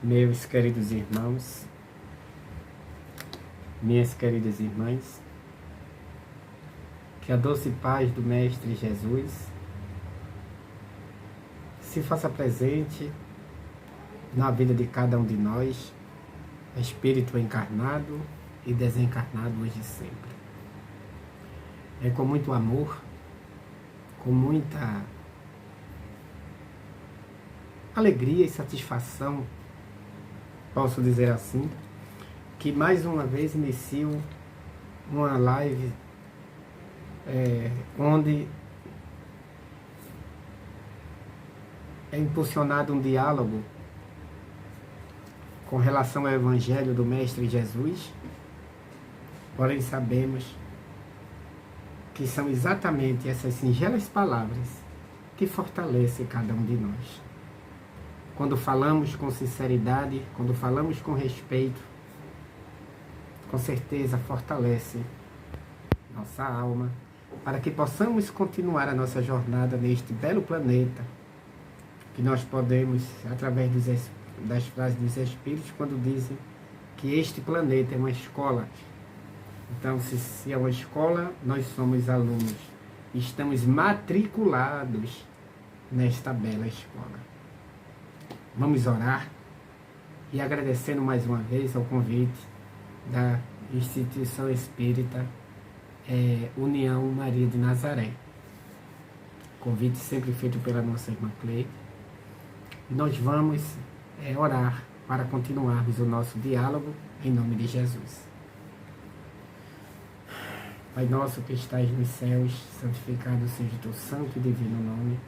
Meus queridos irmãos, minhas queridas irmãs, que a doce paz do Mestre Jesus se faça presente na vida de cada um de nós, espírito encarnado e desencarnado hoje e sempre. É com muito amor, com muita alegria e satisfação, posso dizer assim, que mais uma vez inicio uma live onde é impulsionado um diálogo com relação ao Evangelho do Mestre Jesus, porém sabemos que são exatamente essas singelas palavras que fortalecem cada um de nós. Quando falamos com sinceridade, quando falamos com respeito, com certeza fortalece nossa alma, para que possamos continuar a nossa jornada neste belo planeta, que nós podemos, através das frases dos Espíritos, quando dizem que este planeta é uma escola. Então, se é uma escola, nós somos alunos, estamos matriculados nesta bela escola. Vamos orar e agradecendo mais uma vez ao convite da Instituição Espírita União Maria de Nazaré. Convite sempre feito pela nossa irmã Cleide. Nós vamos orar para continuarmos o nosso diálogo em nome de Jesus. Pai nosso que estais nos céus, santificado seja o teu santo e divino nome.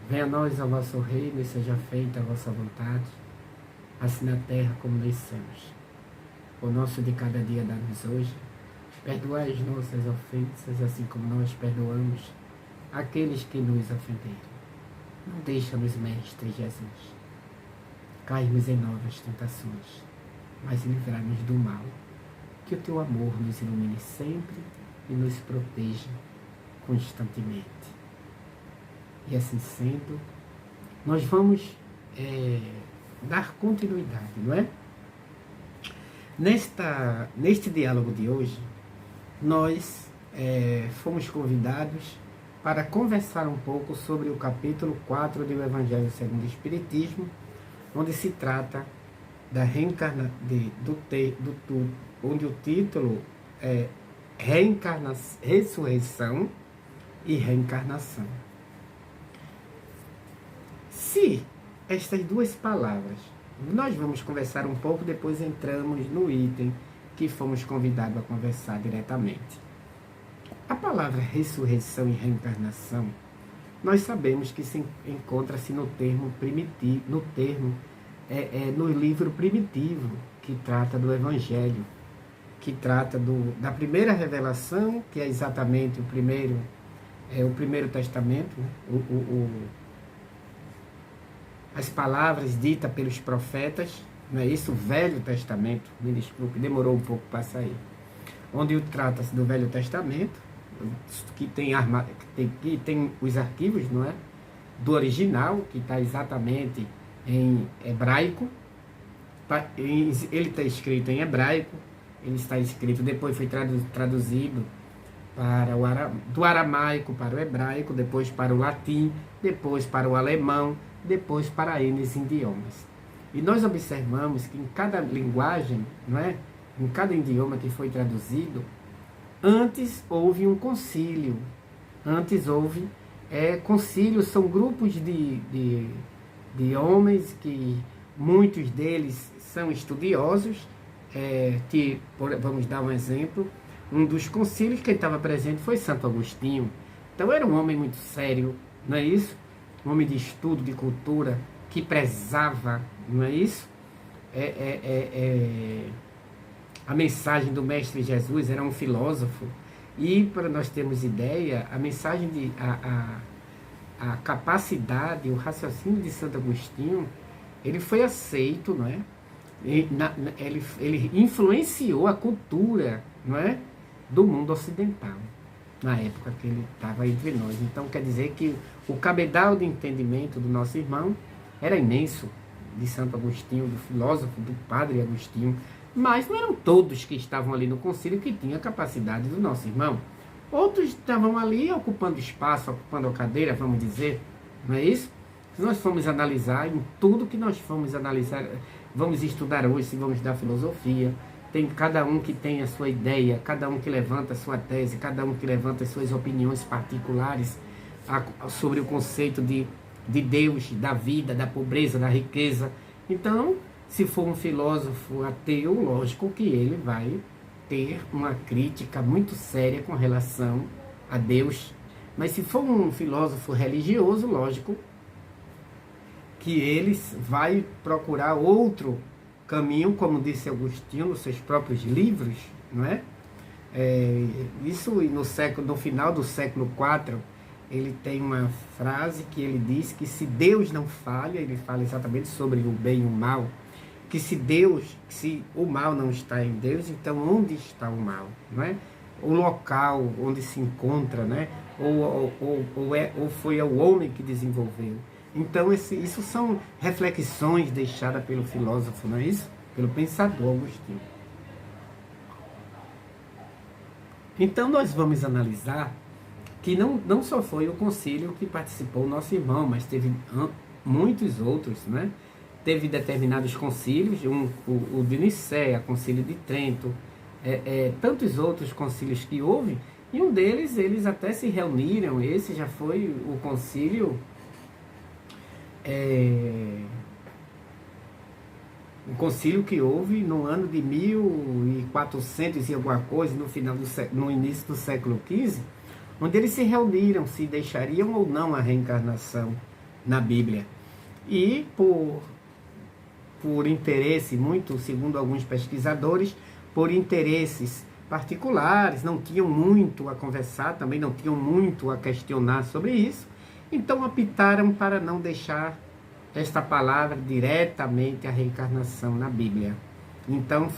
Venha a nós o vosso reino e seja feita a vossa vontade, assim na terra como nos céus. O nosso de cada dia dá-nos hoje. Perdoai as nossas ofensas, assim como nós perdoamos aqueles que nos ofenderam. Não deixa-nos, Mestre Jesus, cairmos em novas tentações, mas livrai-nos do mal. Que o teu amor nos ilumine sempre e nos proteja constantemente. E assim sendo, nós vamos dar continuidade, não é? Neste diálogo de hoje, nós fomos convidados para conversar um pouco sobre o capítulo 4 do Evangelho segundo o Espiritismo, onde se trata da onde o título é Ressurreição e Reencarnação. Se estas duas palavras, nós vamos conversar um pouco, depois entramos no item que fomos convidados a conversar diretamente. A palavra ressurreição e reencarnação, nós sabemos que se encontra-se no termo primitivo, no livro primitivo, que trata do Evangelho, que trata da primeira revelação, que é exatamente o primeiro testamento, né? As palavras ditas pelos profetas, não é isso? O Velho Testamento, me desculpe, demorou um pouco para sair. Onde trata-se do Velho Testamento, que tem os arquivos, não é? Do original, que está exatamente em hebraico. Ele está escrito em hebraico, ele está escrito, depois foi traduzido do aramaico para o hebraico, depois para o latim, depois para o alemão, depois para N idiomas. E nós observamos que em cada linguagem, não é? Em cada idioma que foi traduzido, antes houve um concílio. Antes houve concílios, são grupos de homens que muitos deles são estudiosos. Vamos dar um exemplo. Um dos concílios que estava presente foi Santo Agostinho. Então era um homem muito sério, não é isso? Um homem de estudo, de cultura, que prezava, não é isso? A mensagem do Mestre Jesus, era um filósofo. E, para nós termos ideia, a mensagem a capacidade, o raciocínio de Santo Agostinho, ele foi aceito, não é? Ele influenciou a cultura, não é? Do mundo ocidental, na época que ele estava entre nós. Então, quer dizer que o cabedal de entendimento do nosso irmão era imenso, de Santo Agostinho, do filósofo, do padre Agostinho, mas não eram todos que estavam ali no concílio que tinham a capacidade do nosso irmão. Outros estavam ali ocupando espaço, ocupando a cadeira, vamos dizer, não é isso? Se nós formos analisar, em tudo que nós formos analisar, vamos estudar hoje, se vamos estudar filosofia, tem cada um que tem a sua ideia, cada um que levanta a sua tese, cada um que levanta as suas opiniões particulares sobre o conceito de Deus, da vida, da pobreza, da riqueza. Então, se for um filósofo ateu, lógico que ele vai ter uma crítica muito séria com relação a Deus. Mas se for um filósofo religioso, lógico que ele vai procurar outro caminho, como disse Agostinho nos seus próprios livros, não é? Isso no final do século IV, ele tem uma frase que ele diz que se Deus não falha, ele fala exatamente sobre o bem e o mal, que se o mal não está em Deus, então onde está o mal, não é? O local onde se encontra, né? Ou foi o homem que desenvolveu. Então isso são reflexões deixadas pelo filósofo, não é isso? Pelo pensador Agostinho. Então nós vamos analisar que não só foi o concílio que participou o nosso irmão, mas teve muitos outros, né? Teve determinados concílios, o de Nicéia, concílio de Trento, tantos outros concílios que houve, e um deles, eles até se reuniram. Esse já foi o concílio, um concílio que houve no ano de 1400 e alguma coisa, no início do século XV, onde eles se reuniram, se deixariam ou não a reencarnação na Bíblia. E por interesse, muito, segundo alguns pesquisadores, por interesses particulares, não tinham muito a conversar, também não tinham muito a questionar sobre isso, então optaram para não deixar esta palavra diretamente a reencarnação na Bíblia. Então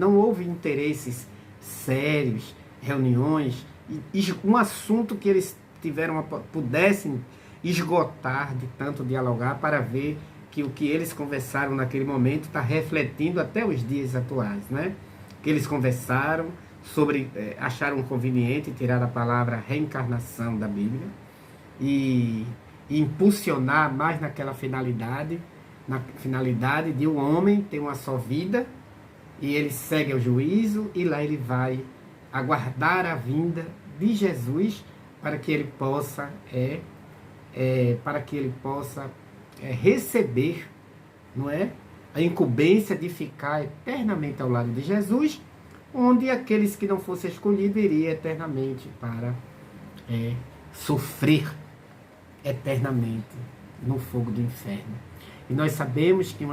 não houve interesses sérios, reuniões, um assunto que eles pudessem esgotar de tanto dialogar, para ver que o que eles conversaram naquele momento está refletindo até os dias atuais, né? Que eles conversaram sobre, acharam conveniente tirar a palavra reencarnação da Bíblia e impulsionar mais naquela finalidade, na finalidade de um homem ter uma só vida, e ele segue ao juízo, e lá ele vai aguardar a vinda de Jesus para que ele possa receber, não é, a incumbência de ficar eternamente ao lado de Jesus, onde aqueles que não fossem escolhidos iriam eternamente para sofrer eternamente no fogo do inferno. E nós sabemos que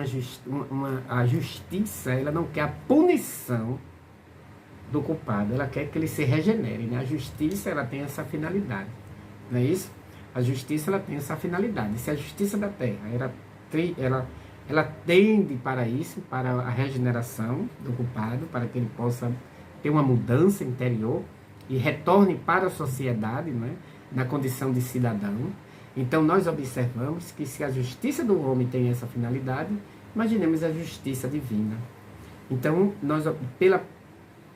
a justiça, ela não quer a punição do culpado, ela quer que ele se regenere, né? A justiça, ela tem essa finalidade, não é isso? A justiça, ela tem essa finalidade. Se a justiça da terra ela tende para isso, para a regeneração do culpado, para que ele possa ter uma mudança interior e retorne para a sociedade, não é? Na condição de cidadão. Então nós observamos que se a justiça do homem tem essa finalidade, imaginemos a justiça divina. Então,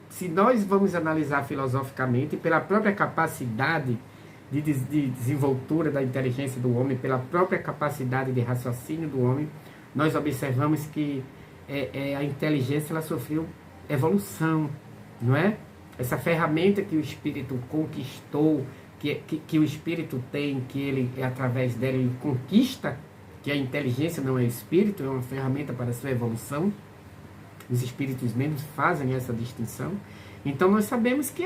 se nós vamos analisar filosoficamente, pela própria capacidade de desenvoltura da inteligência do homem, pela própria capacidade de raciocínio do homem, nós observamos que a inteligência, ela sofreu evolução, não é? Essa ferramenta que o espírito conquistou, que o espírito tem, que ele, através dela, ele conquista, que a inteligência não é espírito, é uma ferramenta para a sua evolução. Os espíritos mesmos fazem essa distinção. Então nós sabemos que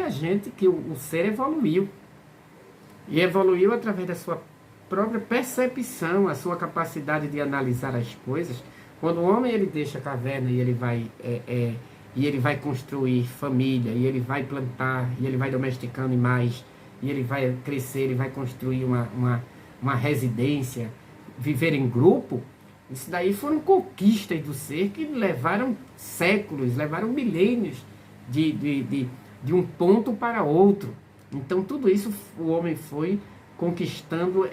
o ser evoluiu. E evoluiu através da sua própria percepção, a sua capacidade de analisar as coisas. Quando o homem ele deixa a caverna e ele vai construir família, e ele vai plantar, e ele vai domesticar animais, e ele vai crescer, ele vai construir uma residência, viver em grupo, isso daí foram conquistas do ser que levaram séculos, levaram milênios de um ponto para outro. Então tudo isso o homem foi conquistando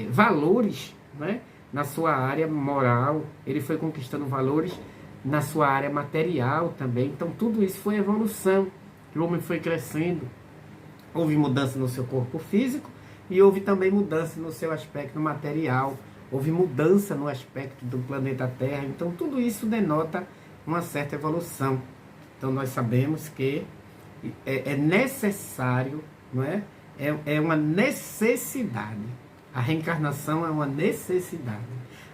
valores, né? na sua área moral, ele foi conquistando valores na sua área material também. Então tudo isso foi evolução. O homem foi crescendo. Houve mudança no seu corpo físico e houve também mudança no seu aspecto material. Houve mudança no aspecto do planeta Terra. Então tudo isso denota uma certa evolução. Então nós sabemos que é necessário, não é? É uma necessidade. A reencarnação é uma necessidade.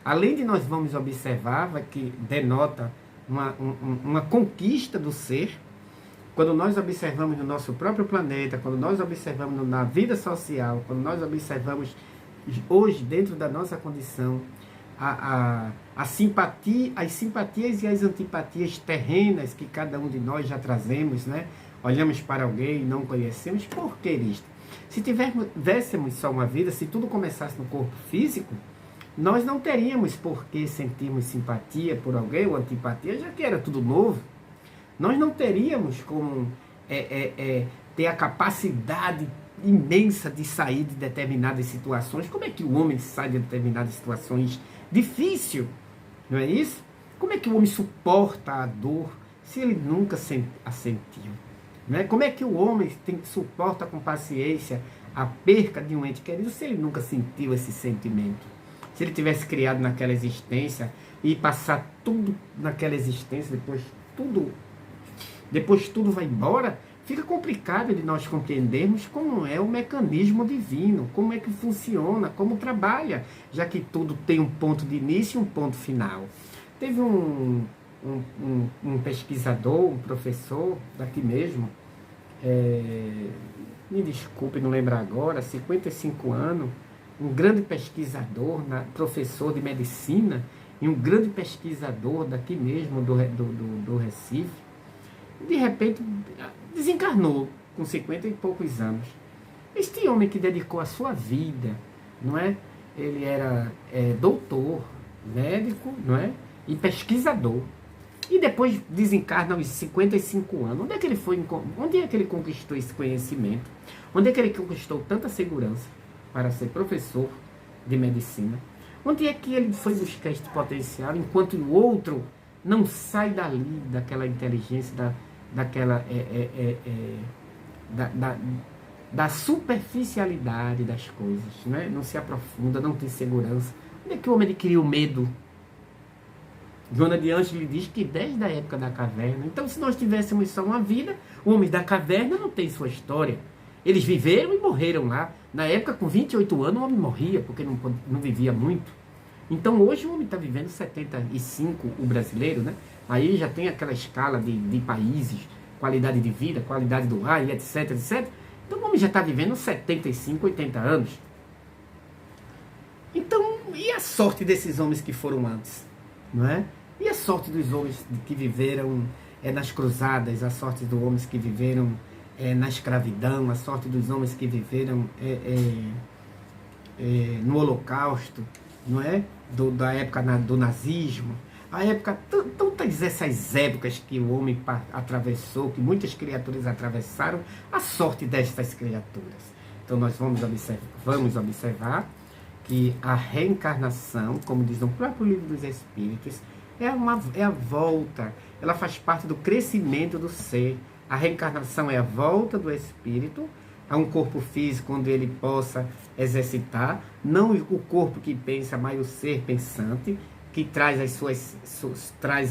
Além de nós vamos observar que denota uma conquista do ser, quando nós observamos no nosso próprio planeta, quando nós observamos na vida social, quando nós observamos hoje dentro da nossa condição, a simpatia, as simpatias e as antipatias terrenas que cada um de nós já trazemos, né? Olhamos para alguém e não conhecemos, por que isto? Se tivéssemos só uma vida, se tudo começasse no corpo físico, nós não teríamos por que sentirmos simpatia por alguém ou antipatia, já que era tudo novo. Nós não teríamos como ter a capacidade imensa de sair de determinadas situações. Como é que o homem sai de determinadas situações? Difícil, não é isso? Como é que o homem suporta a dor se ele nunca a sentiu? Não é? Como é que o homem suporta com paciência a perca de um ente querido se ele nunca sentiu esse sentimento? Se ele tivesse criado naquela existência e passar tudo naquela existência, depois tudo vai embora, fica complicado de nós compreendermos como é o mecanismo divino, como é que funciona, como trabalha, já que tudo tem um ponto de início e um ponto final. Teve um pesquisador, um professor daqui mesmo, me desculpe, não lembro agora, 55 anos, um grande pesquisador, professor de medicina, e um grande pesquisador daqui mesmo, do Recife, de repente desencarnou com 50 e poucos anos. Este homem que dedicou a sua vida, não é? Ele era doutor, médico, não é? E pesquisador. E depois desencarna aos 55 anos. Onde é que ele foi? Onde é que ele conquistou esse conhecimento? Onde é que ele conquistou tanta segurança para ser professor de medicina? Onde é que ele foi buscar este potencial, enquanto o outro não sai dali, daquela inteligência, da superficialidade das coisas, né? Não se aprofunda, não tem segurança. Onde é que o homem adquiriu medo? Joana de Anjos lhe diz que desde a época da caverna. Então, se nós tivéssemos só uma vida, o homem da caverna não tem sua história. Eles viveram e morreram lá. Na época, com 28 anos, o homem morria, porque não vivia muito. Então, hoje, o homem está vivendo 75, o brasileiro, né? Aí já tem aquela escala de países, qualidade de vida, qualidade do ar, etc, etc. Então, o homem já está vivendo 75, 80 anos. Então, e a sorte desses homens que foram antes? Não é? E a sorte dos homens que viveram nas cruzadas, a sorte dos homens que viveram na escravidão, a sorte dos homens que viveram no Holocausto, não é? Da época do nazismo, a época, tantas essas épocas que o homem atravessou, que muitas criaturas atravessaram, a sorte destas criaturas. Então nós vamos observar que a reencarnação, como diz no próprio Livro dos Espíritos, é a volta, ela faz parte do crescimento do ser. A reencarnação é a volta do espírito a um corpo físico onde ele possa exercitar, não o corpo que pensa, mas o ser pensante, que traz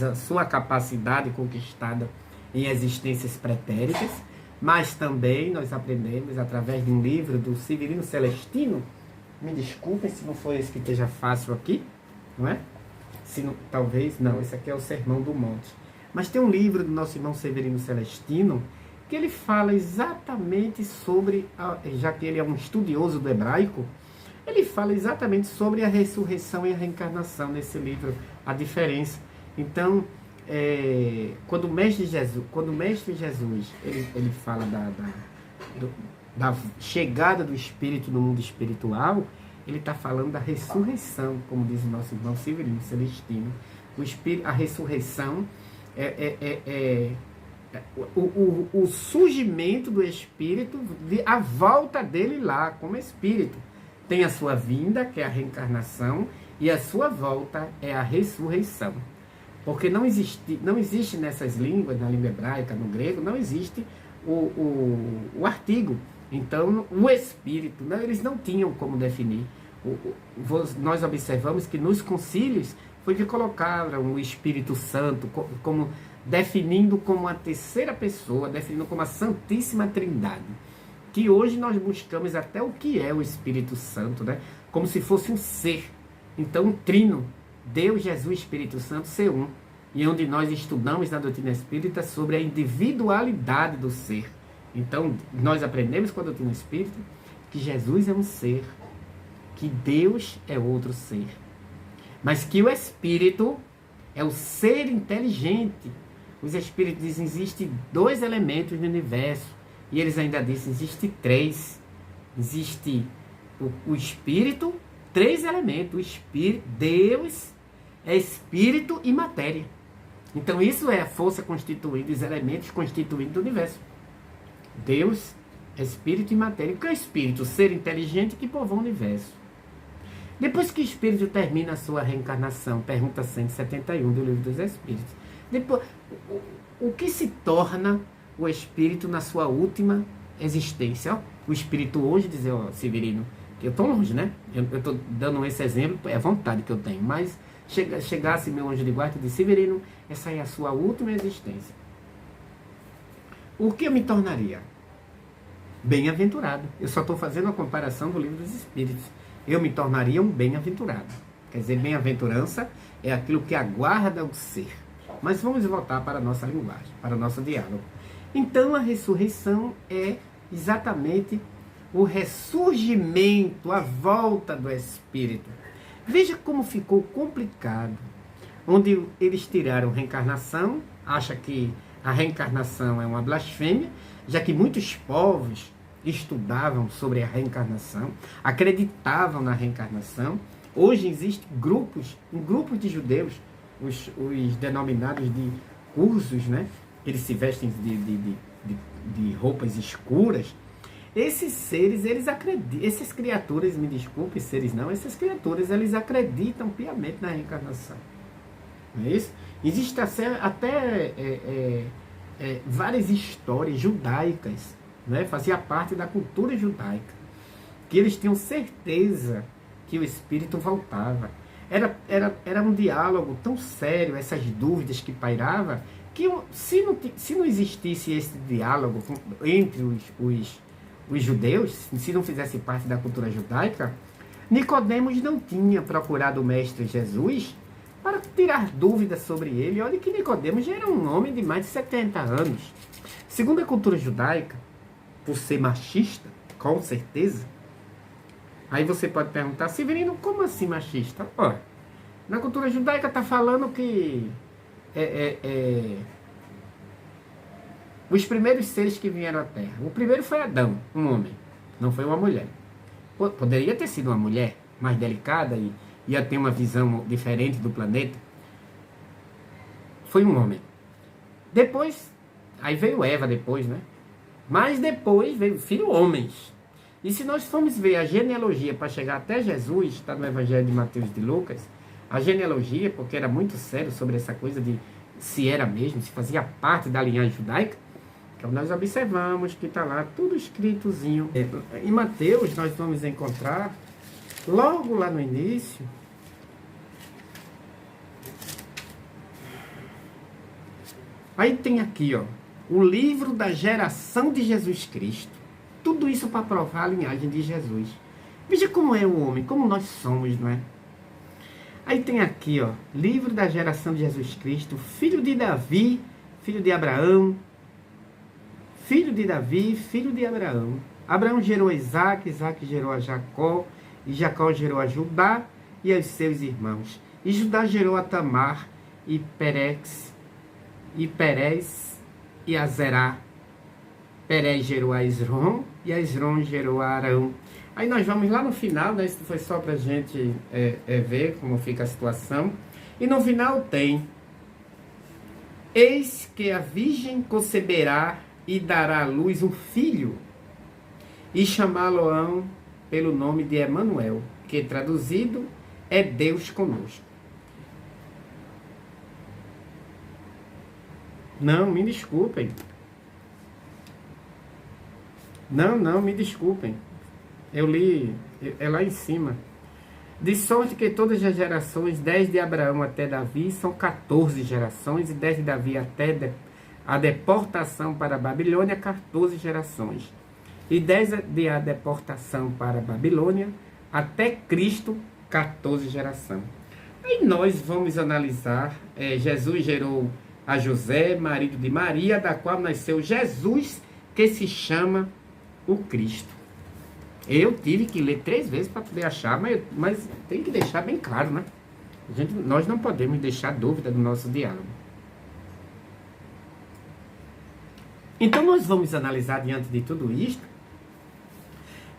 a sua capacidade conquistada em existências pretéritas. Mas também nós aprendemos através de um livro do Severino Celestino. Me desculpem se não for esse que esteja fácil aqui, não é? Talvez não, esse aqui é o Sermão do Monte. Mas tem um livro do nosso irmão Severino Celestino que ele fala exatamente sobre, já que ele é um estudioso do hebraico, ele fala exatamente sobre a ressurreição e a reencarnação nesse livro, a diferença. Então, quando o Mestre Jesus ele fala da chegada do Espírito no mundo espiritual, ele está falando da ressurreição, como diz o nosso irmão Severino Celestino. A ressurreição o surgimento do Espírito, a volta dele lá como Espírito. Tem a sua vinda, que é a reencarnação, E a sua volta é a ressurreição. Porque não existe nessas línguas, na língua hebraica, no grego, não existe o artigo. Então, o Espírito, eles não tinham como definir. Nós observamos que nos concílios foi que colocaram o Espírito Santo como definindo como a terceira pessoa, definindo como a Santíssima Trindade. Que hoje nós buscamos até o que é o Espírito Santo, né? Como se fosse um ser. Então, um trino, Deus, Jesus, Espírito Santo, ser um. E onde nós estudamos na doutrina espírita sobre a individualidade do ser. Então, nós aprendemos com a doutrina espírita que Jesus é um ser, que Deus é outro ser. Mas que o Espírito é o ser inteligente. Os Espíritos dizem que existem 2 elementos no universo. E eles ainda dizem que existem 3. Existe o Espírito, 3 elementos. O Espírito, Deus, é Espírito e matéria. Então isso é a força constituinte, os elementos constituintes do universo. Deus, Espírito e matéria. O que é Espírito? Ser inteligente que povoa o universo. Depois que o Espírito termina a sua reencarnação, pergunta 171 do Livro dos Espíritos. Depois, o que se torna o Espírito na sua última existência? Ó, o Espírito hoje, dizer, ó, Severino, que eu estou longe, né? Eu estou dando esse exemplo, é a vontade que eu tenho, mas chegasse meu anjo de guarda e disse, Severino, essa é a sua última existência. O que eu me tornaria? Bem-aventurado. Eu só estou fazendo a comparação do Livro dos Espíritos. Eu me tornaria um bem-aventurado. Quer dizer, bem-aventurança é aquilo que aguarda o ser. Mas vamos voltar para a nossa linguagem, para o nosso diálogo. Então, a ressurreição é exatamente o ressurgimento, a volta do Espírito. Veja como ficou complicado. Onde eles tiraram reencarnação, acha que a reencarnação é uma blasfêmia, já que muitos povos estudavam sobre a reencarnação, acreditavam na reencarnação. Hoje existem um grupo de judeus, os denominados de cursos, né? Eles se vestem de roupas escuras. Esses seres, eles acreditam, essas criaturas, me desculpe, seres não, essas criaturas, eles acreditam piamente na reencarnação. Não é isso? Existem até várias histórias judaicas, né? Fazia parte da cultura judaica, que eles tinham certeza que o Espírito voltava. Era um diálogo tão sério, essas dúvidas que pairavam, que se não existisse esse diálogo entre os judeus, se não fizesse parte da cultura judaica, Nicodemos não tinha procurado o Mestre Jesus para tirar dúvidas sobre ele. Olha que Nicodemos já era um homem de mais de 70 anos. Segundo a cultura judaica, por ser machista, com certeza, aí você pode perguntar, Severino, como assim machista? Olha, na cultura judaica está falando que os primeiros seres que vieram à Terra, o primeiro foi Adão, um homem, não foi uma mulher. Poderia ter sido uma mulher mais delicada e ia ter uma visão diferente do planeta. Foi um homem. Depois, aí veio Eva depois, né? Mas depois veio filho homens. E se nós formos ver a genealogia para chegar até Jesus, está no Evangelho de Mateus e de Lucas, a genealogia, porque era muito sério sobre essa coisa de se era mesmo, se fazia parte da linhagem judaica, então nós observamos que está lá tudo escritozinho. Em Mateus nós vamos encontrar, logo lá no início, aí tem aqui, ó, o livro da geração de Jesus Cristo. Tudo isso para provar a linhagem de Jesus. Veja como é o homem, como nós somos, não é? Aí tem aqui, ó, livro da geração de Jesus Cristo, filho de Davi, filho de Abraão, filho de Davi, filho de Abraão. Abraão gerou a Isaac, Isaac gerou a Jacó, e Jacó gerou a Judá e aos seus irmãos. E Judá gerou a Tamar, e Perez e a Zerá. Perez gerou a Esrom, e a Esrom gerou a Arão. Aí nós vamos lá no final, né? Isso foi só para a gente ver como fica a situação. E no final tem: eis que a virgem conceberá e dará à luz um filho, e chamá-lo-ão pelo nome de Emanuel, que traduzido é Deus conosco. Não, me desculpem. Não, me desculpem. Eu li, é lá em cima. De sorte que todas as gerações, 10 de Abraão até Davi, são 14 gerações, e 10 de Davi até a deportação para a Babilônia, 14 gerações. E 10 de a deportação para a Babilônia, até Cristo, 14 gerações. Aí nós vamos analisar, Jesus gerou a José, marido de Maria, da qual nasceu Jesus, que se chama o Cristo. Eu tive que ler 3 vezes para poder achar, mas tem que deixar bem claro, né? Nós não podemos deixar dúvida do nosso diálogo. Então nós vamos analisar diante de tudo isto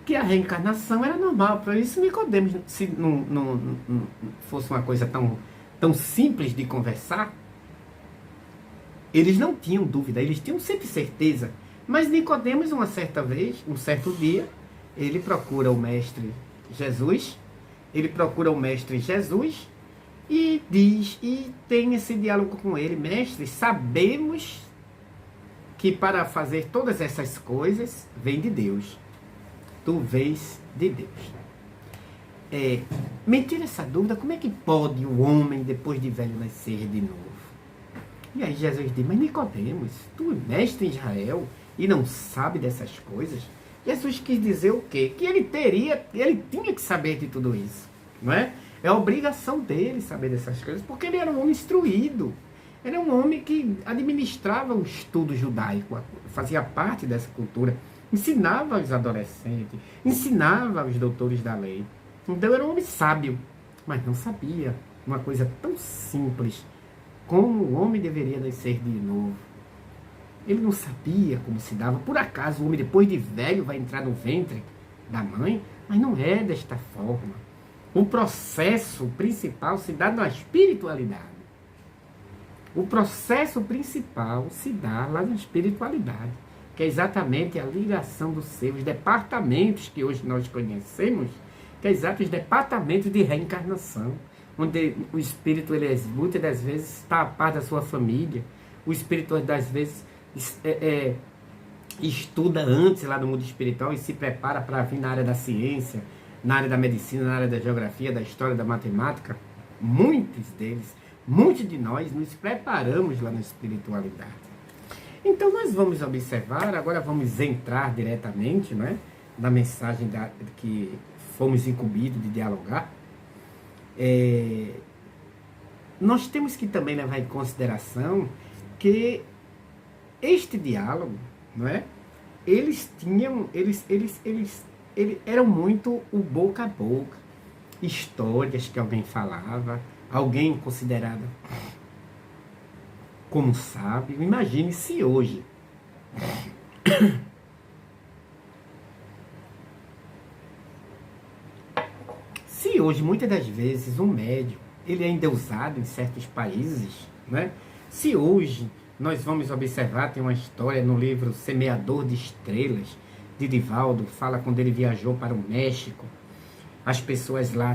que a reencarnação era normal. Por isso Nicodemos, se não fosse uma coisa tão simples de conversar, eles não tinham dúvida, eles tinham sempre certeza. Mas Nicodemos, uma certa vez, um certo dia, ele procura o mestre Jesus, e diz, e tem esse diálogo com ele: mestre, sabemos que para fazer todas essas coisas vem de Deus. Tu vês de Deus. Me tira essa dúvida: como é que pode o homem, depois de velho, nascer de novo? E aí Jesus diz: mas Nicodemos, tu é mestre em Israel e não sabe dessas coisas? Jesus quis dizer o quê? Que ele tinha que saber de tudo isso, não é? É a obrigação dele saber dessas coisas, porque ele era um homem instruído. Ele era um homem que administrava o estudo judaico, fazia parte dessa cultura, ensinava aos adolescentes, ensinava aos doutores da lei. Então era um homem sábio, mas não sabia uma coisa tão simples como o homem deveria nascer de novo. Ele não sabia como se dava. Por acaso o homem, depois de velho, vai entrar no ventre da mãe? Mas não é desta forma. O processo principal se dá na espiritualidade. O processo principal se dá lá na espiritualidade, que é exatamente a ligação dos seus departamentos que hoje nós conhecemos, que é exatamente os departamentos de reencarnação, onde o espírito, ele muitas das vezes está a par da sua família. O espírito, das vezes, estuda antes lá no mundo espiritual e se prepara para vir na área da ciência, na área da medicina, na área da geografia, da história, da matemática. Muitos de nós nos preparamos lá na espiritualidade. Então nós vamos observar, agora vamos entrar diretamente, não é, na mensagem que fomos incumbidos de dialogar. Nós temos que também levar em consideração que este diálogo, não é? Eles eram muito o boca a boca, histórias que alguém falava, alguém considerado como sábio. Imagine se hoje muitas das vezes um médium, ele é endeusado em certos países, né? Se hoje nós vamos observar, tem uma história no livro Semeador de Estrelas, de Divaldo, fala quando ele viajou para o México, as pessoas lá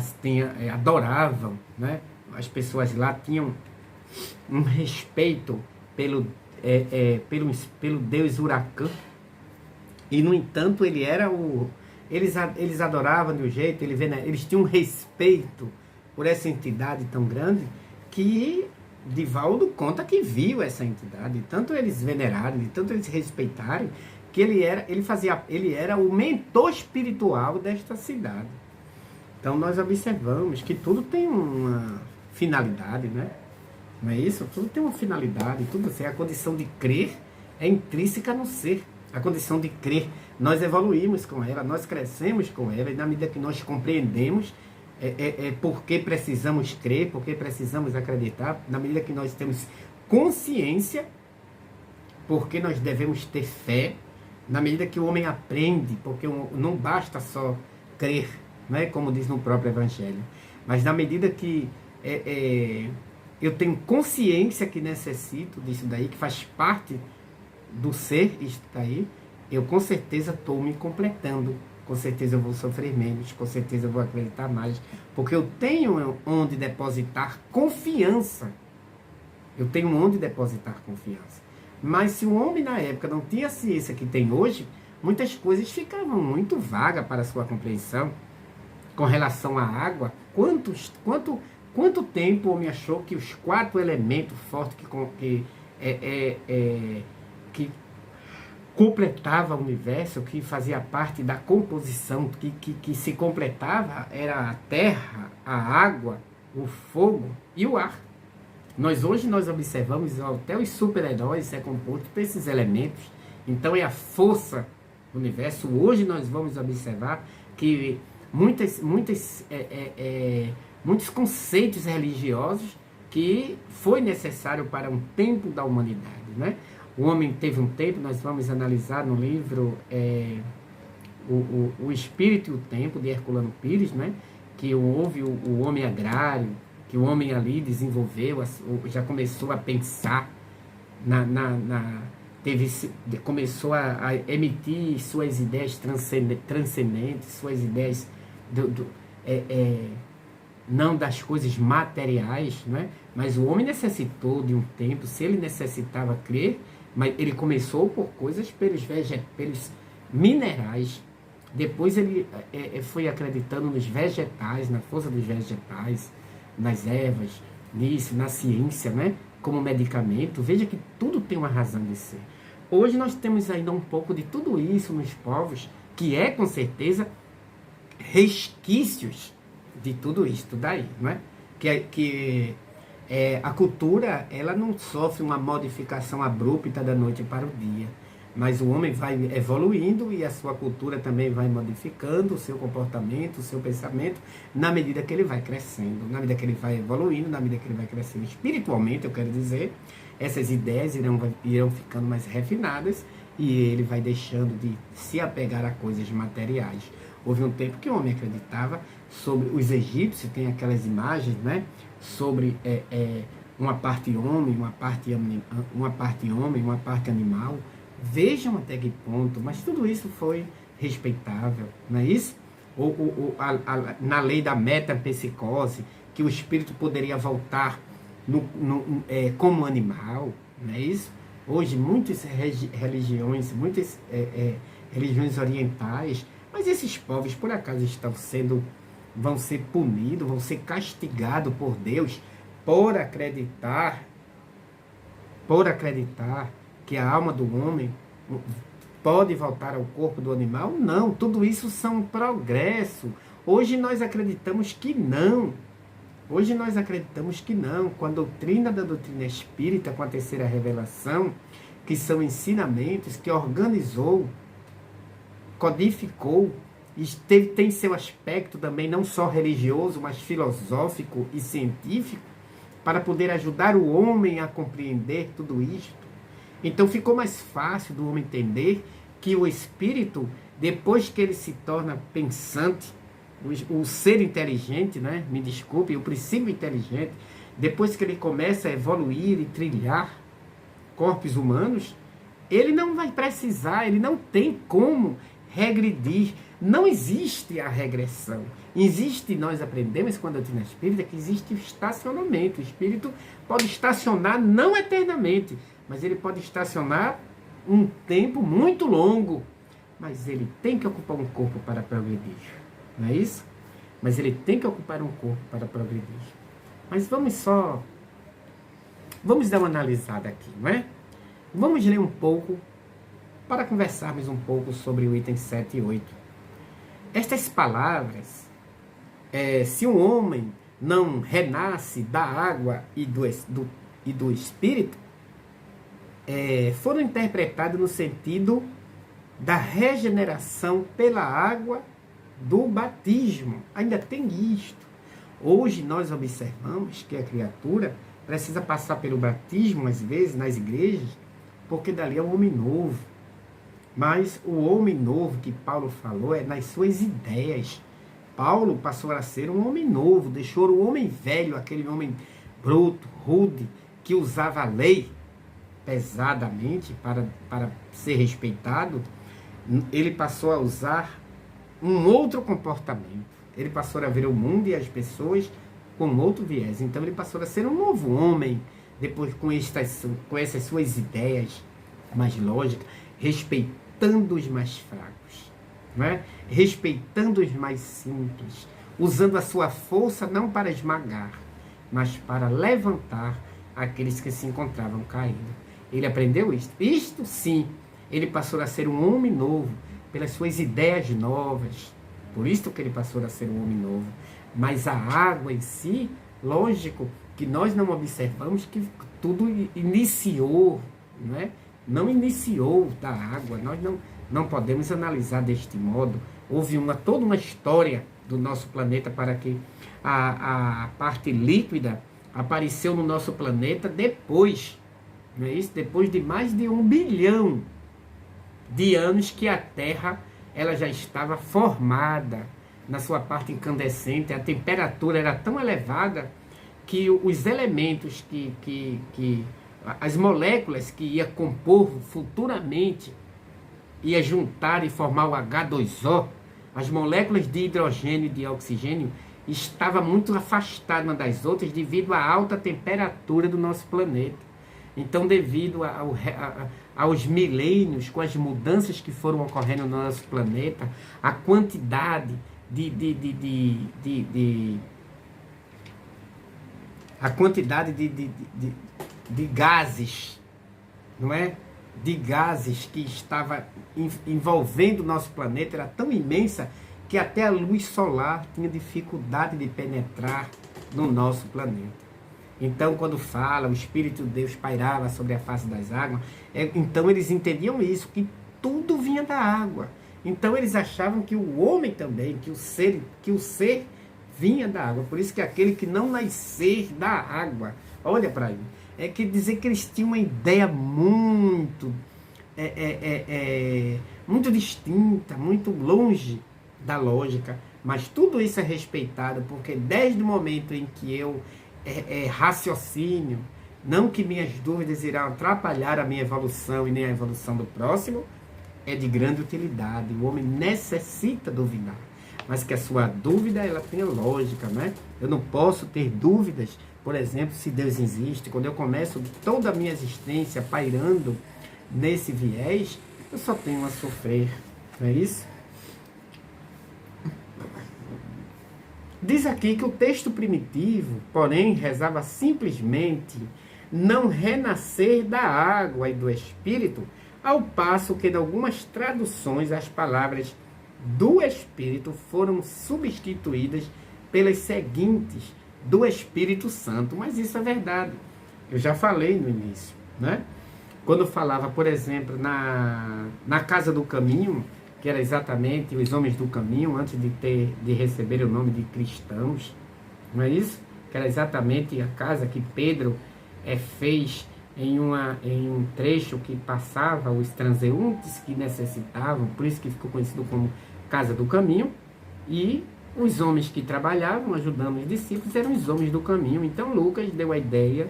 adoravam, né? As pessoas lá tinham um respeito pelo deus Huracão, e no entanto ele era eles adoravam de um jeito, eles tinham um respeito por essa entidade tão grande, que Divaldo conta que viu essa entidade, de tanto eles venerarem, de tanto eles respeitarem, que ele era o mentor espiritual desta cidade. Então nós observamos que tudo tem uma finalidade, né? Não é isso? Tudo tem uma finalidade, tudo assim. A condição de crer é intrínseca no ser. A condição de crer, nós evoluímos com ela, nós crescemos com ela, e na medida que nós compreendemos por que precisamos crer, por que precisamos acreditar, na medida que nós temos consciência, porque nós devemos ter fé, na medida que o homem aprende, porque não basta só crer, não é como diz no próprio Evangelho, mas na medida que eu tenho consciência que necessito disso daí, que faz parte do ser, isso daí, eu com certeza estou me completando com certeza eu vou sofrer menos, com certeza eu vou acreditar mais, porque eu tenho onde depositar confiança. Eu tenho onde depositar confiança. Mas se o homem na época não tinha a ciência que tem hoje, muitas coisas ficavam muito vagas para a sua compreensão. Com relação à água, quanto tempo o homem achou que os 4 elementos fortes que completava o universo, que fazia parte da composição, que se completava, era a terra, a água, o fogo e o ar. Hoje nós observamos até os super-heróis é composto por esses elementos. Então é a força do universo. Hoje nós vamos observar que muitos conceitos religiosos que foi necessário para um tempo da humanidade, né? O homem teve um tempo, nós vamos analisar no livro o Espírito e o Tempo, de Herculano Pires, né? Que houve o homem agrário, que o homem ali desenvolveu, já começou a pensar, começou a emitir suas ideias transcendentes, suas ideias não das coisas materiais, né? Mas o homem necessitou de um tempo, se ele necessitava crer, mas ele começou por coisas pelos minerais, depois ele foi acreditando nos vegetais, na força dos vegetais, nas ervas, nisso, na ciência, né? Como medicamento. Veja que tudo tem uma razão de ser. Hoje nós temos ainda um pouco de tudo isso nos povos, que é com certeza resquícios de tudo isso daí, não é? A cultura, ela não sofre uma modificação abrupta da noite para o dia, mas o homem vai evoluindo e a sua cultura também vai modificando o seu comportamento, o seu pensamento, na medida que ele vai crescendo, na medida que ele vai evoluindo, na medida que ele vai crescendo espiritualmente, eu quero dizer, essas ideias irão ficando mais refinadas e ele vai deixando de se apegar a coisas materiais. Houve um tempo que o homem acreditava sobre os egípcios, tem aquelas imagens, né? Sobre uma parte homem, uma parte animal. Vejam até que ponto, mas tudo isso foi respeitável, não é isso? Na lei da metapsicose, que o espírito poderia voltar como animal, não é isso? Hoje muitas religiões orientais, mas esses povos por acaso vão ser punidos, vão ser castigados por Deus por acreditar que a alma do homem pode voltar ao corpo do animal? Não, tudo isso são progresso. Hoje nós acreditamos que não. Com a doutrina da doutrina espírita, com a terceira revelação, que são ensinamentos que organizou, codificou, tem seu aspecto também não só religioso, mas filosófico e científico, para poder ajudar o homem a compreender tudo isto. Então ficou mais fácil do homem entender que o espírito, depois que ele se torna pensante, o ser inteligente, né? Me desculpe, o princípio inteligente, depois que ele começa a evoluir e trilhar corpos humanos, ele não vai precisar, ele não tem como regredir. Não existe a regressão. Nós aprendemos com a doutrina espírita que existe o estacionamento. O espírito pode estacionar não eternamente, mas ele pode estacionar um tempo muito longo. Mas ele tem que ocupar um corpo para progredir. Não é isso? Mas ele tem que ocupar um corpo para progredir. Mas vamos dar uma analisada aqui, não é? Vamos ler um pouco para conversarmos um pouco sobre o item 7 e 8. Estas palavras, se um homem não renasce da água e do espírito, foram interpretadas no sentido da regeneração pela água do batismo. Ainda tem isto. Hoje nós observamos que a criatura precisa passar pelo batismo, às vezes, nas igrejas, porque dali é um homem novo. Mas o homem novo que Paulo falou é nas suas ideias. Paulo passou a ser um homem novo, deixou o homem velho, aquele homem bruto, rude, que usava a lei pesadamente para ser respeitado. Ele passou a usar um outro comportamento. Ele passou a ver o mundo e as pessoas com outro viés. Então ele passou a ser um novo homem, depois com essas suas ideias mais lógicas, respeitando os mais fracos, não é? Respeitando os mais simples, usando a sua força não para esmagar, mas para levantar aqueles que se encontravam caídos. Ele aprendeu isto. Isto sim, ele passou a ser um homem novo, pelas suas ideias novas. Por isso que ele passou a ser um homem novo. Mas a água em si, lógico que nós não observamos que tudo iniciou, não é? Não iniciou da água. Nós não podemos analisar deste modo. Houve toda uma história do nosso planeta para que a parte líquida apareceu no nosso planeta depois, não é isso? Depois de mais de 1 bilhão de anos que a Terra ela já estava formada na sua parte incandescente. A temperatura era tão elevada que os elementos as moléculas que ia compor futuramente, ia juntar e formar o H2O, as moléculas de hidrogênio e de oxigênio estavam muito afastadas umas das outras devido à alta temperatura do nosso planeta. Então, devido aos milênios, com as mudanças que foram ocorrendo no nosso planeta, a quantidade de gases, não é? De gases que estava envolvendo o nosso planeta era tão imensa que até a luz solar tinha dificuldade de penetrar no nosso planeta. Então, quando fala, o Espírito de Deus pairava sobre a face das águas, então eles entendiam isso, que tudo vinha da água. Então eles achavam que o homem também, que o ser vinha da água. Por isso que aquele que não nascer da água, olha para ele, quer dizer que eles tinham uma ideia muito, muito distinta, muito longe da lógica, mas tudo isso é respeitado, porque desde o momento em que eu raciocínio, não que minhas dúvidas irão atrapalhar a minha evolução e nem a evolução do próximo, é de grande utilidade. O homem necessita duvidar, mas que a sua dúvida ela tenha lógica, né? Eu não posso ter dúvidas, por exemplo, se Deus existe. Quando eu começo toda a minha existência pairando nesse viés, eu só tenho a sofrer, não é isso? Diz aqui que o texto primitivo, porém, rezava simplesmente não renascer da água e do Espírito, ao passo que em algumas traduções as palavras do Espírito foram substituídas pelas seguintes, do Espírito Santo. Mas isso é verdade. Eu já falei no início, né? Quando falava, por exemplo, na Casa do Caminho, que era exatamente os homens do caminho, antes de receber o nome de cristãos, não é isso? Que era exatamente a casa que Pedro fez em um trecho que passava os transeuntes que necessitavam, por isso que ficou conhecido como Casa do Caminho, e os homens que trabalhavam, ajudando os discípulos, eram os homens do caminho. Então Lucas deu a ideia,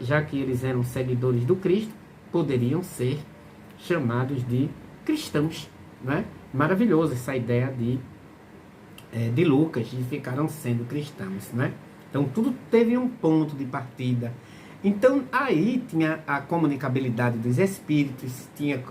já que eles eram seguidores do Cristo, poderiam ser chamados de cristãos. Não é? Maravilhoso essa ideia de Lucas, de ficaram sendo cristãos, não é? Então tudo teve um ponto de partida. Então aí tinha a comunicabilidade dos espíritos, tinha,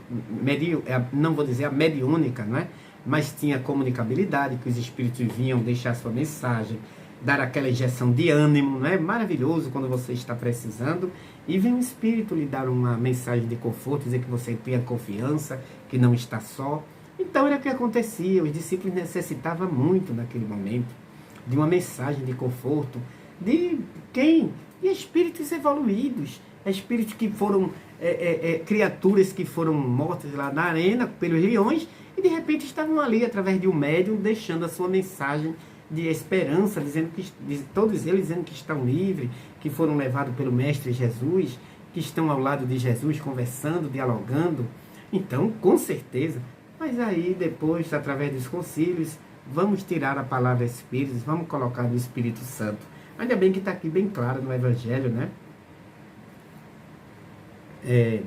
não vou dizer a mediúnica, não é? Mas tinha a comunicabilidade, que os espíritos vinham deixar sua mensagem, dar aquela injeção de ânimo, não é? Maravilhoso quando você está precisando, e vem um espírito lhe dar uma mensagem de conforto, dizer que você tenha confiança, que não está só. Então era o que acontecia, os discípulos necessitavam muito naquele momento de uma mensagem de conforto, de quem? De espíritos evoluídos, espíritos que foram, criaturas que foram mortas lá na arena pelos leões e de repente estavam ali através de um médium deixando a sua mensagem de esperança, dizendo que todos eles dizendo que estão livres, que foram levados pelo Mestre Jesus, que estão ao lado de Jesus conversando, dialogando. Então, com certeza. Mas aí, depois, através dos concílios, vamos tirar a palavra Espíritos, vamos colocar o Espírito Santo. Ainda bem que está aqui bem claro no Evangelho, né?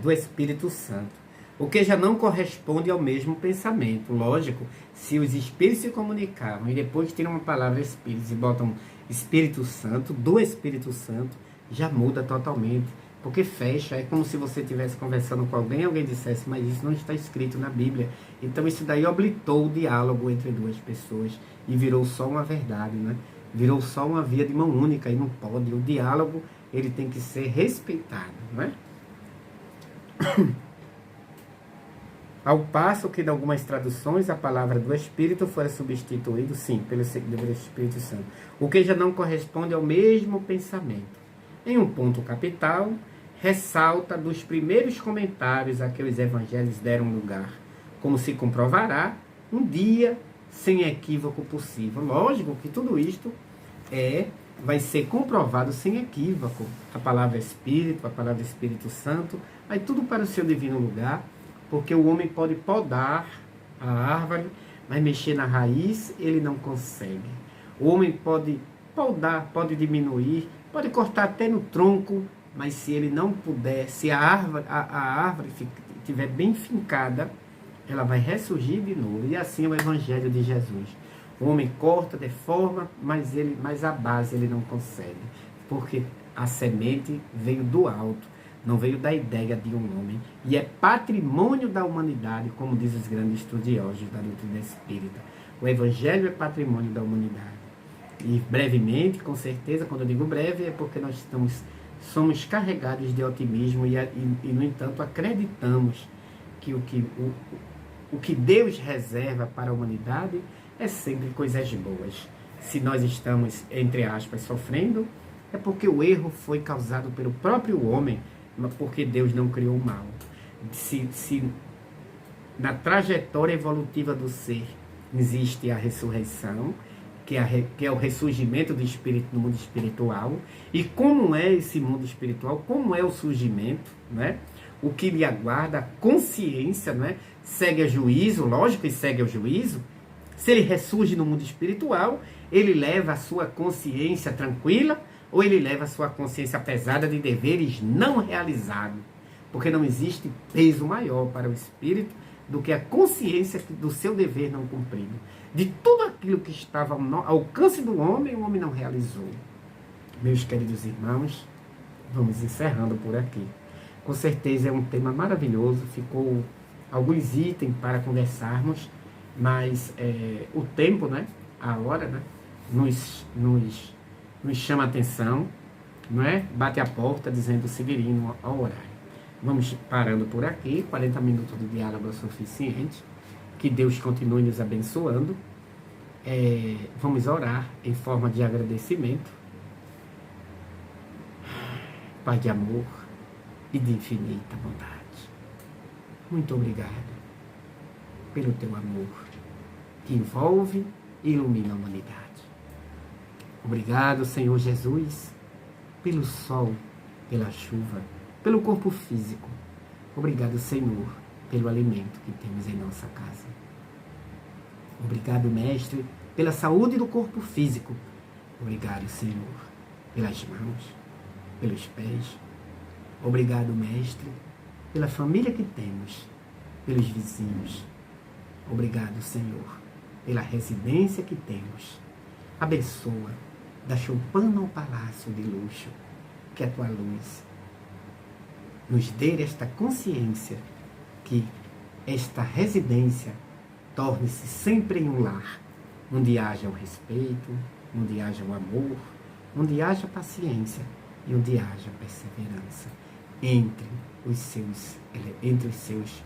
Do Espírito Santo. o que já não corresponde ao mesmo pensamento. Lógico, se os espíritos se comunicavam e depois tiram uma palavra espíritos e botam Espírito Santo, do Espírito Santo, já muda totalmente, porque fecha, é como se você estivesse conversando com alguém e alguém dissesse, mas isso não está escrito na Bíblia. Então isso daí oblitou o diálogo entre duas pessoas e virou só uma verdade, né? Virou só uma via de mão única e não pode. O diálogo, ele tem que ser respeitado, não é? Ao passo que, em algumas traduções, a palavra do Espírito fora substituído, sim, pelo Espírito Santo, o que já não corresponde ao mesmo pensamento. Em um ponto capital, ressalta dos primeiros comentários a que os evangelhos deram lugar, como se comprovará um dia sem equívoco possível. Lógico que tudo isto vai ser comprovado sem equívoco. A palavra Espírito, a palavra Espírito Santo, vai tudo para o seu divino lugar, porque o homem pode podar a árvore, mas mexer na raiz ele não consegue. O homem pode podar, pode diminuir, pode cortar até no tronco, mas se ele não puder, se a árvore estiver bem fincada, ela vai ressurgir de novo. E assim é o Evangelho de Jesus. O homem corta, deforma, mas a base ele não consegue, porque a semente veio do alto, não veio da ideia de um homem, e é patrimônio da humanidade, como diz os grandes estudiosos da doutrina espírita. O Evangelho é patrimônio da humanidade. E brevemente, com certeza, quando eu digo breve, é porque nós somos carregados de otimismo e no entanto, acreditamos que o que Deus reserva para a humanidade é sempre coisas boas. Se nós estamos, entre aspas, sofrendo, é porque o erro foi causado pelo próprio homem, mas porque Deus não criou o mal. Se na trajetória evolutiva do ser existe a ressurreição, que é o ressurgimento do espírito no mundo espiritual, e como é esse mundo espiritual, como é o surgimento, né? O que lhe aguarda, a consciência, né? Segue a juízo, lógico que segue ao juízo. Se ele ressurge no mundo espiritual, ele leva a sua consciência tranquila, ou ele leva a sua consciência pesada de deveres não realizados, porque não existe peso maior para o espírito do que a consciência do seu dever não cumprido. De tudo aquilo que estava ao alcance do homem, o homem não realizou. Meus queridos irmãos, vamos encerrando por aqui. Com certeza é um tema maravilhoso, ficou alguns itens para conversarmos, mas o tempo, né, a hora, né, nos chama a atenção, não é? Bate a porta dizendo Severino ao horário. Vamos parando por aqui, 40 minutos de diálogo é suficiente. Que Deus continue nos abençoando. Vamos orar em forma de agradecimento. Pai de amor e de infinita bondade. Muito obrigado pelo teu amor que envolve e ilumina a humanidade. Obrigado, Senhor Jesus, pelo sol, pela chuva, pelo corpo físico. Obrigado, Senhor, pelo alimento que temos em nossa casa. Obrigado, Mestre, pela saúde do corpo físico. Obrigado, Senhor, pelas mãos, pelos pés. Obrigado, Mestre, pela família que temos, pelos vizinhos. Obrigado, Senhor, pela residência que temos. Abençoa, da choupana ao palácio de luxo, que a tua luz nos dê esta consciência que esta residência torne-se sempre em um lar, onde haja o respeito, onde haja o amor, onde haja paciência e onde haja perseverança entre os seus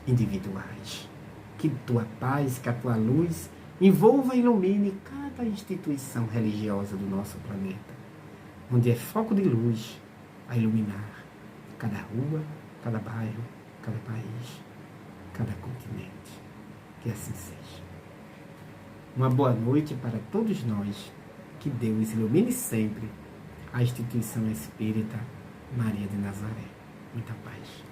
individuais. Que tua paz, que a tua luz envolva e ilumine cada instituição religiosa do nosso planeta, onde é foco de luz a iluminar cada rua, cada bairro, cada país, cada continente. Que assim seja. Uma boa noite para todos nós. Que Deus ilumine sempre a instituição espírita Maria de Nazaré. Muita paz.